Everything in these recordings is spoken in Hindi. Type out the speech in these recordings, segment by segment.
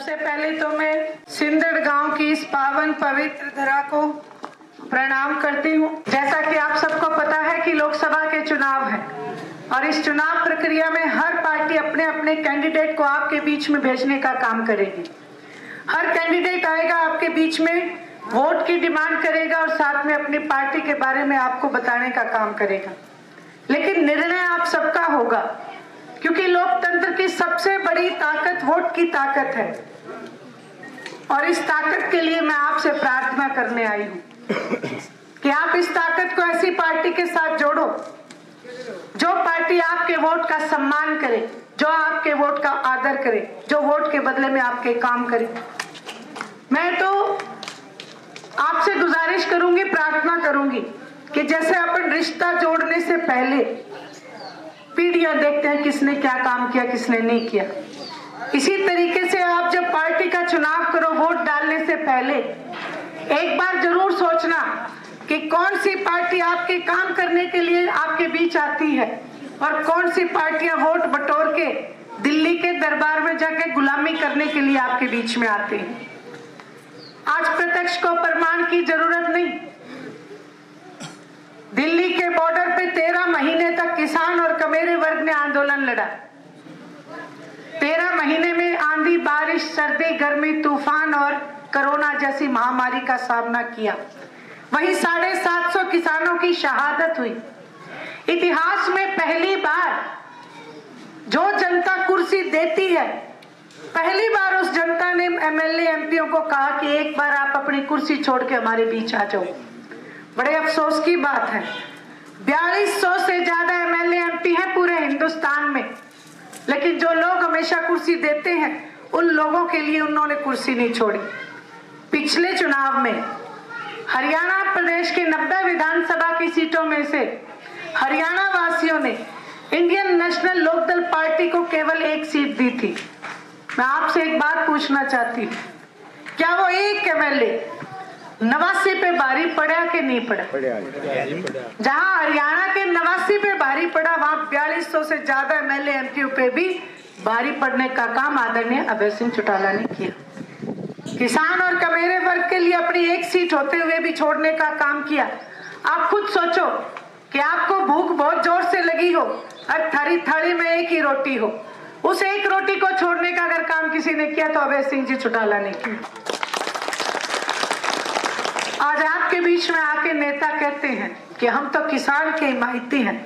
सबसे पहले तो मैं सिंदड़ गांव की इस पावन पवित्र धरा को प्रणाम करती हूं। जैसा कि आप सबको पता है कि लोकसभा के चुनाव है और इस चुनाव प्रक्रिया में हर पार्टी अपने अपने कैंडिडेट को आपके बीच में भेजने का काम करेगी। हर कैंडिडेट आएगा आपके बीच में, वोट की डिमांड करेगा और साथ में अपनी पार्टी के बारे में आपको बताने का काम करेगा। लेकिन निर्णय आप सबका होगा, क्योंकि लोकतंत्र की सबसे बड़ी ताकत वोट की ताकत है। और इस ताकत के लिए मैं आपसे प्रार्थना करने आई हूँ कि आप इस ताकत को ऐसी पार्टी के साथ जोड़ो जो पार्टी आपके वोट का सम्मान करे, जो आपके वोट का आदर करे, जो वोट के बदले में आपके काम करे। मैं तो आपसे गुजारिश करूंगी, प्रार्थना करूंगी कि जैसे अपन रिश्ता जोड़ने से पहले पीढ़ियां देखते हैं किसने क्या काम किया, किसने नहीं किया, इसी तरीके से आप जब पार्टी का चुनाव करो, वोट डालने से पहले एक बार जरूर सोचना कि कौन सी पार्टी आपके काम करने के लिए आपके बीच आती है और कौन सी पार्टियां वोट बटोर के दिल्ली के दरबार में जाके गुलामी करने के लिए आपके बीच में आते हैं। आज प्रत्यक्ष को प्रमाण की जरूरत नहीं। दिल्ली के बॉर्डर पे 13 महीने तक किसान और कमेरे वर्ग ने आंदोलन लड़ा। 13 महीने में आंधी, बारिश, सर्दी, गर्मी, तूफान और कोरोना जैसी महामारी का सामना किया। वहीं 750 किसानों की शहादत हुई। इतिहास में पहली बार जो जनता कुर्सी देती है, पहली बार उस जनता ने एमएलए एमपीओ को कहा कि एक बार आप अपनी कुर्सी छोड़ के हमारे बीच आ जाओ। बड़े अफसोस की बात है, 4200 से ज्यादा एमएलए एमपी हैं पूरे हिंदुस्तान में, लेकिन जो लोग हमेशा कुर्सी देते हैं उन लोगों के लिए उन्होंने कुर्सी नहीं छोड़ी। पिछले चुनाव में हरियाणा प्रदेश के 90 विधानसभा की सीटों में से हरियाणा वासियों ने इंडियन नेशनल लोकदल पार्टी को केवल एक सीट दी थी। मैं आपसे एक बात पूछना चाहती हूँ, क्या वो एक एमएलए 89 पे भारी पड़ा कि नहीं पड़ा? जहां हरियाणा के 89 पे भारी पड़ा, वहां 4200 से ज्यादा एमएलए एमपी पे भी भारी पड़ने का काम आदरणीय अभय सिंह चौटाला ने किया। किसान और कमेरे वर्ग के लिए अपनी एक सीट होते हुए भी छोड़ने का काम किया। आप खुद सोचो कि आपको भूख बहुत जोर से लगी हो और थाली में एक ही रोटी हो, उस एक रोटी को छोड़ने का अगर काम किसी ने किया तो अभय सिंह जी चौटाला ने किया। आज आपके बीच में आके नेता कहते हैं कि हम तो किसान के हिमायती हैं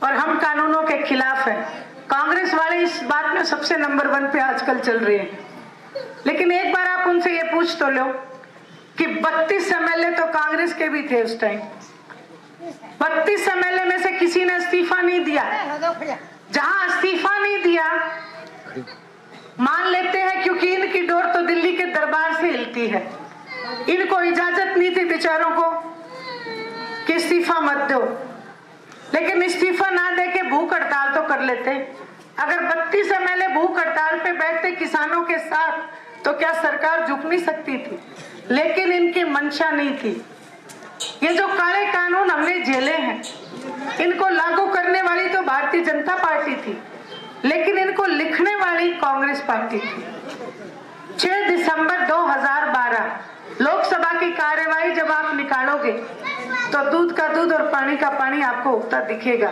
और हम कानूनों के खिलाफ हैं। कांग्रेस वाले इस बात में सबसे नंबर 1 पे आजकल चल रहे हैं। लेकिन एक बार आप उनसे ये पूछ तो लो कि 32 एमएलए तो कांग्रेस के भी थे उस टाइम। 32 एमएलए में से किसी ने इस्तीफा नहीं दिया। जहां इस्तीफा नहीं दिया, मान लेते हैं क्योंकि इनकी डोर तो दिल्ली के दरबार से हिलती है, इनको इजाजत नहीं थी बेचारों को कि इस्तीफा मत दो, लेकिन इस्तीफा ना देके भूख हड़ताल तो कर लेते। अगर 32 एमएलए भूख हड़ताल पे बैठते किसानों के साथ तो क्या सरकार झुक नहीं सकती थी? लेकिन इनकी मंशा नहीं थी। ये जो काले कानून हमने झेले हैं, इनको लागू करने वाली तो भारतीय जनता पार्टी थी, लेकिन इनको लिखने वाली कांग्रेस पार्टी थी। 6 दिसंबर 2012 लोकसभा की कार्यवाही जब आप निकालोगे तो दूध का दूध और पानी का पानी आपको उगता दिखेगा।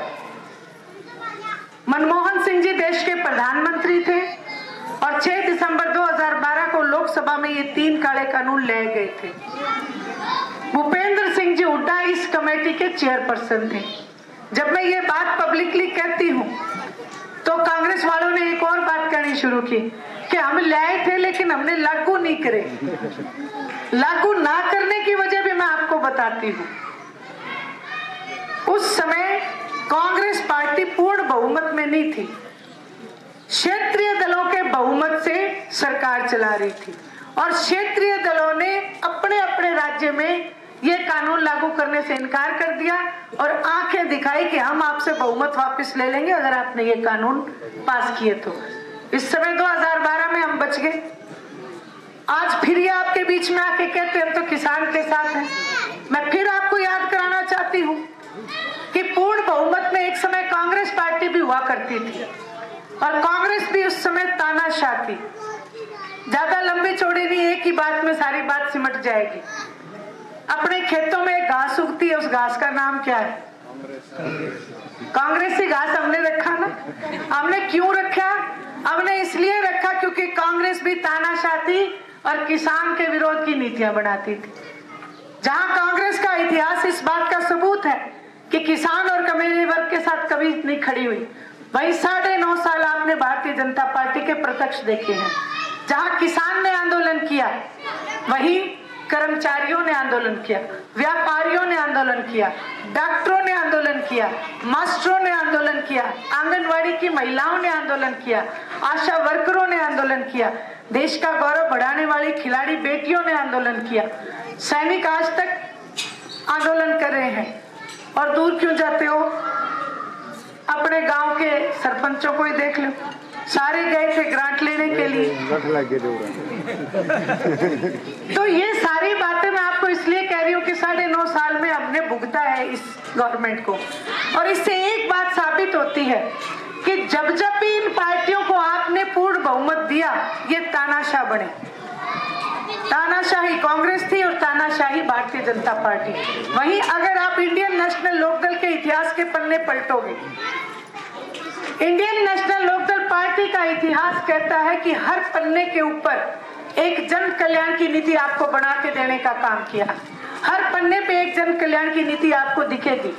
मनमोहन सिंह जी देश के प्रधानमंत्री थे और 6 दिसंबर 2012 को लोकसभा में ये 3 काले कानून लाए गए थे। भूपेंद्र सिंह जी हुड्डा इस कमेटी के चेयरपर्सन थे। जब मैं ये बात पब्लिकली कहती हूँ तो कांग्रेस वालों ने एक और बात कहनी शुरू की कि हम लाए थे लेकिन हमने लागू नहीं करे। लागू ना करने की वजह भी मैं आपको बताती हूँ। उस समय कांग्रेस पार्टी पूर्ण बहुमत में नहीं थी, क्षेत्रीय दलों के बहुमत से सरकार चला रही थी और क्षेत्रीय दलों ने अपने अपने राज्य में ये कानून लागू करने से इनकार कर दिया और आंखें दिखाई कि हम आपसे बहुमत वापस ले लेंगे अगर आपने ये कानून पास किए तो। इस समय 2012 में हम बच गए। आज फिर ये आपके बीच में आके कहते हैं तो किसान के साथ हैं। मैं फिर आपको याद कराना चाहती हूँ कि पूर्ण बहुमत में एक समय कांग्रेस पार्टी भी हुआ करती थी और कांग्रेस भी उस समय तानाशाह थी। ज्यादा लंबी चौड़ी नहीं, एक ही बात में सारी बात सिमट जाएगी। अपने खेतों में एक घास उगती है, उस घास का नाम क्या है? कांग्रेसी घास हमने रखा ना। हमने क्यों रखा? हमने इसलिए रखा क्योंकि कांग्रेस भी तानाशाह थी और किसान के विरोध की नीतियां बनाती थी। जहां कांग्रेस का इतिहास इस बात का सबूत है कि किसान और कमेरी वर्ग के साथ कभी नहीं खड़ी हुई, वही 9.5 साल आपने भारतीय जनता पार्टी के प्रत्यक्ष देखे हैं। जहां किसान ने आंदोलन किया, वही कर्मचारियों ने आंदोलन किया, व्यापारियों ने आंदोलन किया, डॉक्टरों ने आंदोलन किया, मास्टरों ने आंदोलन किया, आंगनवाड़ी की महिलाओं ने आंदोलन किया, आशा वर्करों ने आंदोलन किया, देश का गौरव बढ़ाने वाली खिलाड़ी बेटियों ने आंदोलन किया, सैनिक आज तक आंदोलन कर रहे हैं। और दूर क्यों जाते हो? अपने गांव के सरपंचों को ही देख लो, सारे गए थे ग्रांट लेने के लिए। तो ये सारी बातें मैं आपको इसलिए कह रही हूँ कि 9.5 साल में हमने भुगता है इस गवर्नमेंट को। और इससे एक बात साबित होती है कि जब जब भी इन पार्टियों को आपने पूर्ण बहुमत दिया, ये तानाशाह बने। तानाशाही कांग्रेस थी और तानाशाही भारतीय जनता पार्टी। वहीं अगर आप इंडियन नेशनल लोकदल के इतिहास के पन्ने पलटोगे, इंडियन नेशनल लोकदल पार्टी का इतिहास कहता है कि हर पन्ने के ऊपर एक जन कल्याण की नीति आपको बना के देने का काम किया। हर पन्ने पे एक जन कल्याण की नीति आपको दिखेगी।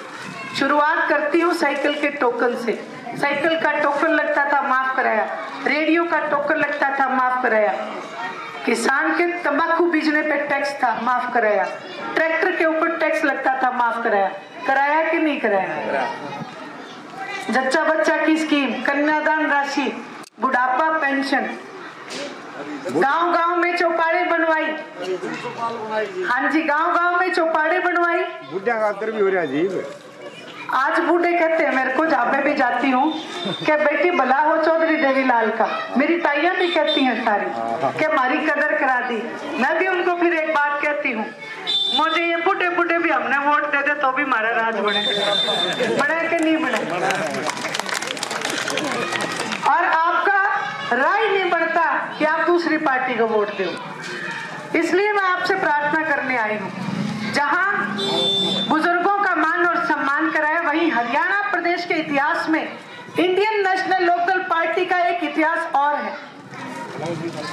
शुरुआत करती हूँ साइकिल के टोकन से। साइकिल का टोकन लगता था, माफ कराया। रेडियो का टोकन लगता था, माफ कराया। किसान के तंबाकू बीजने पे टैक्स था, माफ कराया। ट्रैक्टर के ऊपर टैक्स लगता था, माफ कराया। कराया कि नहीं कराया? जच्चा बच्चा की स्कीम, कन्यादान राशि, बुढ़ापा पेंशन, गांव-गांव में चौपाड़े बनवाई। हाँ जी, गांव-गांव में चौपाड़े बनवाई। बुढ़िया का अंतर भी हो रहा जी। आज बूढ़े कहते हैं मेरे को, जहाँ पे भी जाती हूँ, क्या बेटी भला हो चौधरी देवीलाल का। मेरी ताइयां भी कहती हैं सारी कि हमारी कदर करा दी। मैं भी उनको फिर एक बात कहती हूँ, मुझे ये बूढ़े बूढ़े भी हमने वोट दे दे तो भी हमारा राज बने। बने कि नहीं बने? और आपका राय नहीं बढ़ता कि आप दूसरी पार्टी को वोट दो। इसलिए मैं आपसे प्रार्थना करने आई हूँ, जहाँ बुजुर्गों का मान और सम्मान कराया, वहीं हरियाणा प्रदेश के इतिहास में इंडियन नेशनल लोकदल पार्टी का एक इतिहास और है।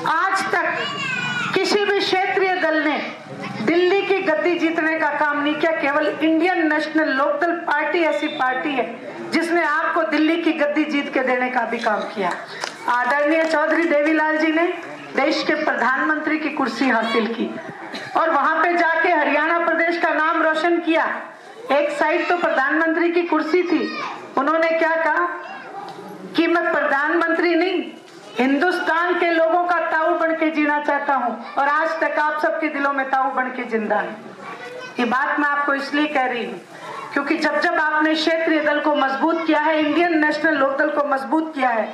आज तक किसी भी क्षेत्रीय दल ने दिल्ली की गद्दी जीतने का काम नहीं किया। केवल इंडियन नेशनल लोकदल पार्टी ऐसी पार्टी है जिसने आपको दिल्ली की गद्दी जीत के देने का भी काम किया। आदरणीय चौधरी देवीलाल जी ने देश के प्रधानमंत्री की कुर्सी हासिल की और वहां पे जाके हरियाणा प्रदेश का नाम रोशन किया। एक साइड तो प्रधानमंत्री की कुर्सी थी, उन्होंने क्या कहा कि मैं प्रधानमंत्री नहीं, हिंदुस्तान के लोगों का ताऊ बन के जीना चाहता हूं। और आज तक आप सबके दिलों में ताऊ बन के जिंदा है। ये बात मैं आपको इसलिए कह रही हूँ क्योंकि जब जब आपने क्षेत्रीय दल को मजबूत किया है, इंडियन नेशनल लोकदल को मजबूत किया है,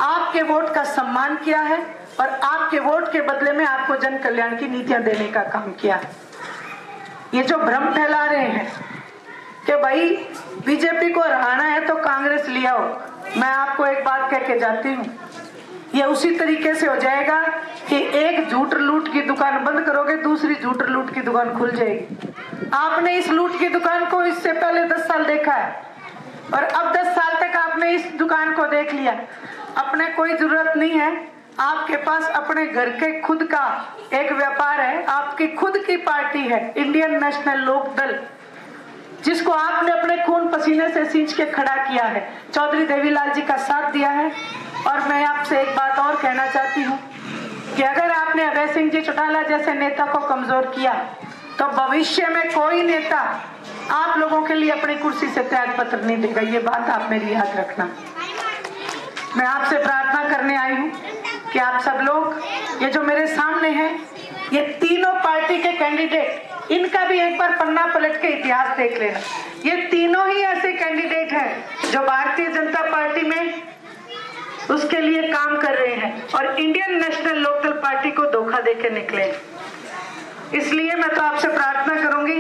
आपके वोट का सम्मान किया है और आपके वोट के बदले में आपको जन कल्याण की नीतियां देने का काम किया। ये जो भ्रम फैला रहे हैं कि भाई बीजेपी को हराना है तो कांग्रेस ले आओ, मैं आपको एक बात कह के जाती हूँ, ये उसी तरीके से हो जाएगा कि एक झूठ लूट की दुकान बंद करोगे, दूसरी झूठ लूट की दुकान खुल जाएगी। आपने इस लूट की दुकान को इससे पहले 10 साल देखा है और अब 10 साल तक आपने इस दुकान को देख लिया। अपने कोई जरूरत नहीं है, आपके पास अपने घर के खुद का एक व्यापार है, आपकी खुद की पार्टी है इंडियन नेशनल लोकदल, जिसको आपने अपने खून पसीने से सींच के खड़ा किया है। चौधरी देवीलाल जी का साथ दिया है। और मैं आपसे एक बात और कहना चाहती हूँ कि अगर आपने अभय सिंह जी चौटाला जैसे नेता को कमजोर किया तो भविष्य में कोई नेता आप लोगों के लिए अपनी कुर्सी से त्याग पत्र नहीं देगा। ये बात आप मेरी याद रखना। मैं आपसे प्रार्थना करने आई हूँ कि आप सब लोग, ये जो मेरे सामने हैं, ये तीनों पार्टी के कैंडिडेट, इनका भी एक बार पन्ना पलट के इतिहास देख लेना। ये तीनों ही ऐसे कैंडिडेट हैं जो भारतीय जनता पार्टी में उसके लिए काम कर रहे हैं और इंडियन नेशनल लोकदल पार्टी को धोखा देके निकले। इसलिए मैं तो आपसे प्रार्थना करूंगी,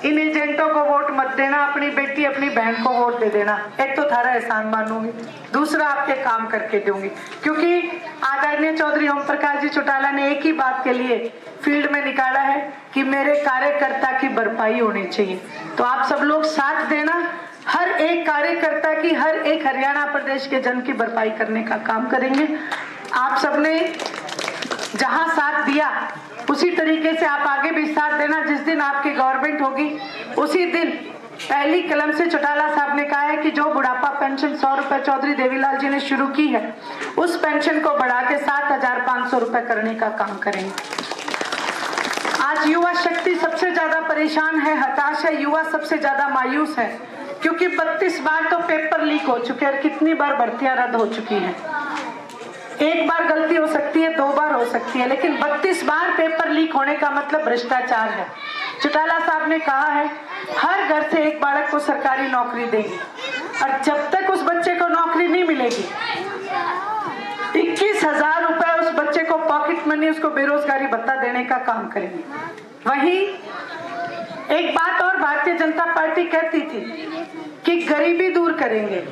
इन एजेंटों को वोट मत देना, अपनी बेटी अपनी बहन को वोट दे देना। एक तो थारा एहसान मानूंगी, दूसरा आपके काम करके दूंगी, क्योंकि आदरणीय चौधरी ओम प्रकाश जी चौटाला ने एक ही बात के लिए फील्ड में निकाला है कि मेरे कार्यकर्ता की भरपाई होनी चाहिए। तो आप सब लोग साथ देना, हर एक कार्यकर्ता की, हर एक हरियाणा प्रदेश के जन की भरपाई करने का काम करेंगे। आप सबने जहां साथ दिया उसी तरीके से आप आगे भी साथ देना। जिस दिन आपकी गवर्नमेंट होगी उसी दिन पहली कलम से चौटाला साहब ने कहा है कि जो बुढ़ापा पेंशन 100 रुपए चौधरी देवीलाल जी ने शुरू की है, उस पेंशन को बढ़ा के 7,500 रुपए करने का काम करेंगे। आज युवा शक्ति सबसे ज्यादा परेशान है, हताश है, युवा सबसे ज्यादा मायूस है, क्योंकि 32 बार तो पेपर लीक हो चुके हैं और कितनी बार भर्तियां रद्द हो चुकी हैं। एक बार गलती हो सकती है, 2 बार हो सकती है, लेकिन 32 बार पेपर लीक होने का मतलब भ्रष्टाचार है। चौटाला साहब ने कहा है हर घर से एक बालक को सरकारी नौकरी देंगे, और जब तक उस बच्चे को नौकरी नहीं मिलेगी 21,000 रुपए उस बच्चे को पॉकेट मनी, उसको बेरोजगारी भत्ता देने का काम करेंगे। वहीं एक बात और भारतीय जनता पार्टी कहती थी कि गरीबी दूर करेंगे।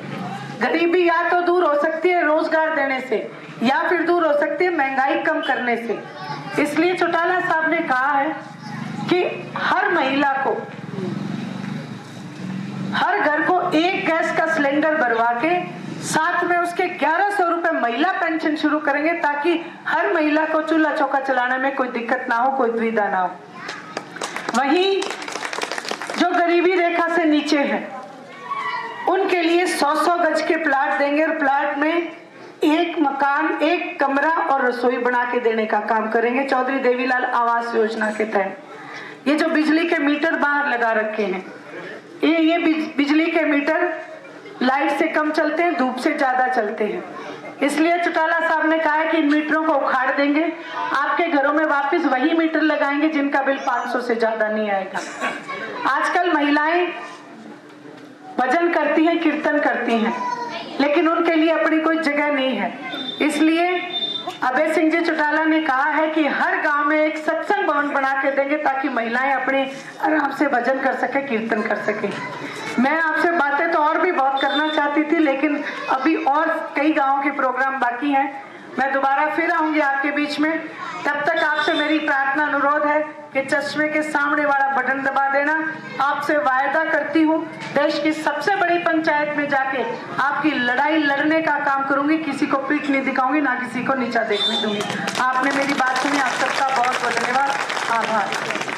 गरीबी या तो दूर हो सकती है रोजगार देने से, या फिर दूर हो सकती है महंगाई कम करने से। इसलिए चौटाला साहब ने कहा है कि हर महिला को, हर घर को एक गैस का सिलेंडर भरवा के साथ में उसके 1100 रुपए महिला पेंशन शुरू करेंगे, ताकि हर महिला को चूल्हा चौका चलाने में कोई दिक्कत ना हो, कोई दुविधा ना हो। वहीं जो गरीबी रेखा से नीचे है उनके लिए 100-100 गज के प्लाट देंगे, और प्लाट में एक मकान, एक कमरा और रसोई बना के देने का काम करेंगे चौधरी देवीलाल आवास योजना के तहत। ये जो बिजली के मीटर बाहर लगा रखे हैं, ये बिजली के मीटर लाइट से कम चलते हैं, धूप से ज्यादा चलते हैं। इसलिए चौटाला साहब ने कहा है कि इन मीटरों को उखाड़ देंगे, आपके घरों में वापस वही मीटर लगाएंगे जिनका बिल 500 से ज्यादा नहीं आएगा। आजकल महिलाएं भजन करती हैं, कीर्तन करती हैं, लेकिन उनके लिए अपनी कोई जगह नहीं है। इसलिए अभय सिंह जी चौटाला ने कहा है कि हर गांव में एक सत्संग भवन बना के देंगे, ताकि महिलाएं अपने आराम से भजन कर सके, कीर्तन कर सके। मैं आपसे बातें तो और भी बहुत करना चाहती थी, लेकिन अभी और कई गाँव के प्रोग्राम बाकी हैं। मैं दोबारा फिर आऊंगी आपके बीच में। तब तक आपसे मेरी प्रार्थना अनुरोध है कि चश्मे के सामने वाला बटन दबा देना। आपसे वायदा करती हूँ देश की सबसे बड़ी पंचायत में जाके आपकी लड़ाई लड़ने का काम करूंगी, किसी को पीठ नहीं दिखाऊंगी, ना किसी को नीचा देखने दूंगी। आपने मेरी बात सुनी, आप सबका बहुत बहुत धन्यवाद, आभार।